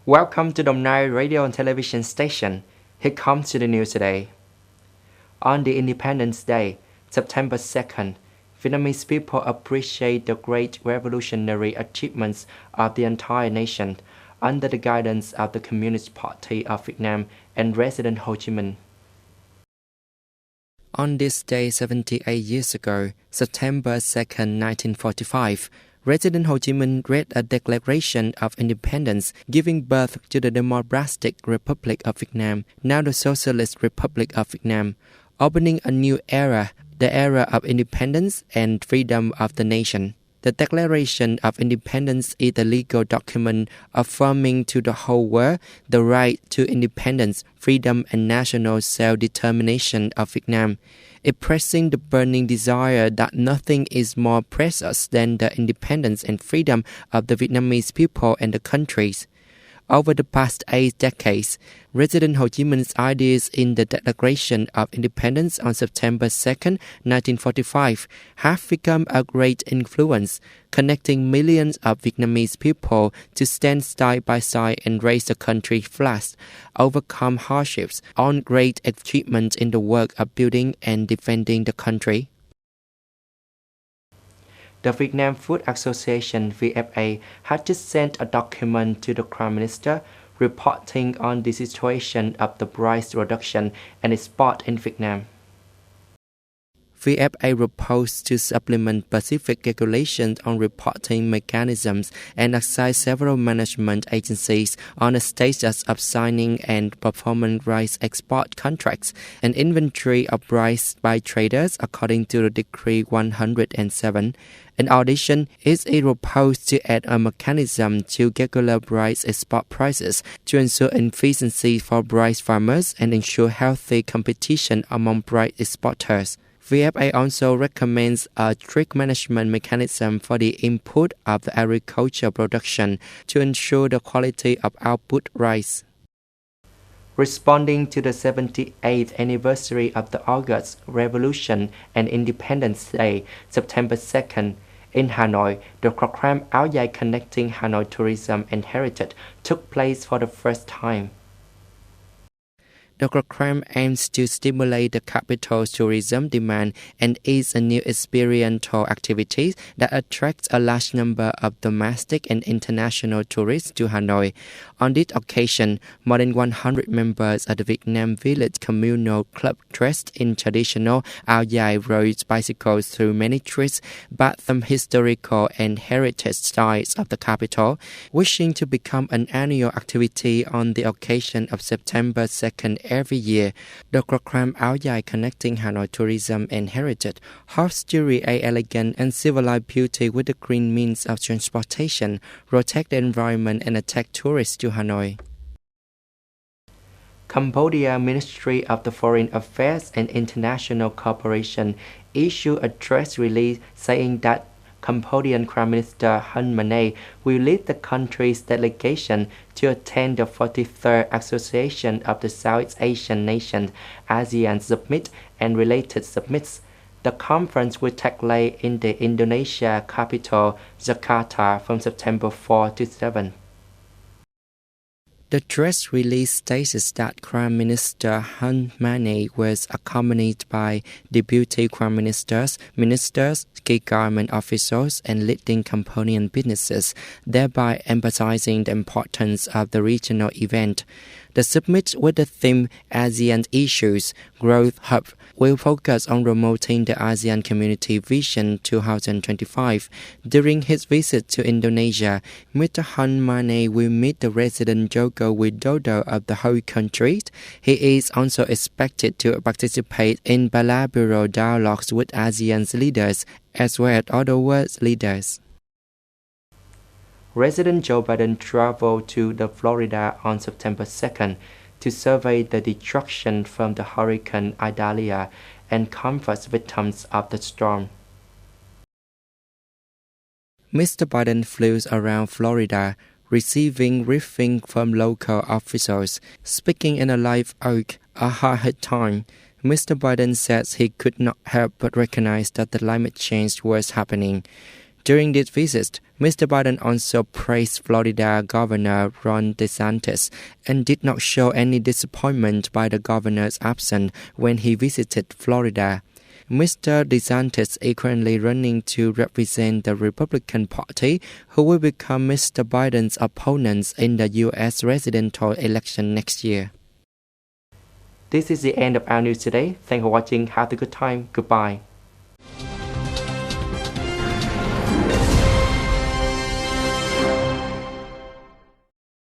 Welcome to Dom Nai Radio and Television Station. Here comes to the news today. On the Independence Day, September 2nd, Vietnamese people appreciate the great revolutionary achievements of the entire nation under the guidance of the Communist Party of Vietnam and President Ho Chi Minh. On this day 78 years ago, September 2nd, 1945, President Ho Chi Minh read a Declaration of Independence giving birth to the Democratic Republic of Vietnam, now the Socialist Republic of Vietnam, opening a new era, the era of independence and freedom of the nation. The Declaration of Independence is a legal document affirming to the whole world the right to independence, freedom, and national self-determination of Vietnam, expressing the burning desire that nothing is more precious than the independence and freedom of the Vietnamese people and the countries. Over the past 8 decades, President Ho Chi Minh's ideas in the Declaration of Independence on September 2nd, 1945 have become a great influence, connecting millions of Vietnamese people to stand side by side and raise the country flag, overcome hardships, on great achievements in the work of building and defending the country. The Vietnam Food Association (VFA) had just sent a document to the Prime Minister reporting on the situation of the price reduction and export in Vietnam. VFA proposed to supplement specific regulations on reporting mechanisms and assign several management agencies on the status of signing and performing rice export contracts and inventory of rice by traders according to the Decree 107. In addition, it is proposed to add a mechanism to regular rice export prices to ensure efficiency for rice farmers and ensure healthy competition among rice exporters. VFA also recommends a strict management mechanism for the input of the agricultural production to ensure the quality of output rice. Responding to the 78th anniversary of the August Revolution and Independence Day, September 2nd, in Hanoi, the program Áo Dài Connecting Hanoi Tourism and Heritage took place for the first time. The program aims to stimulate the capital's tourism demand and is a new experiential activity that attracts a large number of domestic and international tourists to Hanoi. On this occasion, more than 100 members of the Vietnam Village Communal Club dressed in traditional Áo Dài rode bicycles through many streets, but some historical and heritage sites of the capital, wishing to become an annual activity on the occasion of September 2nd every year. The program Áo Dài Connecting Hanoi Tourism and Heritage hopes to create elegant and civilized beauty with the green means of transportation, protect the environment and attract tourists to Hanoi. Cambodia Ministry of the Foreign Affairs and International Cooperation issued a press release saying that Cambodian Prime Minister Hun Manet will lead the country's delegation to attend the 43rd Association of the South Asian Nations ASEAN Summit and related summits. The conference will take place in the Indonesia capital, Jakarta, from September 4 to 7. The press release states that Prime Minister Hun Manet was accompanied by deputy prime ministers, key government officials, and leading Cambodian businesses, thereby emphasizing the importance of the regional event. The summit with the theme ASEAN Issues Growth Hub will focus on promoting the ASEAN Community Vision 2025. During his visit to Indonesia, Mr. Hun Manet will meet the President Joko Widodo of the whole country. He is also expected to participate in bilateral dialogues with ASEAN's leaders as well as other world leaders. President Joe Biden traveled to Florida on September 2nd to survey the destruction from the Hurricane Idalia and comfort victims of the storm. Mr. Biden flew around Florida, receiving briefings from local officials. Speaking in a live oak, a hard-hit time, Mr. Biden said he could not help but recognize that the climate change was happening. During this visit, Mr. Biden also praised Florida Governor Ron DeSantis and did not show any disappointment by the governor's absence when he visited Florida. Mr. DeSantis is currently running to represent the Republican Party, who will become Mr. Biden's opponents in the U.S. presidential election next year. This is the end of our news today. Thanks for watching. Have a good time. Goodbye.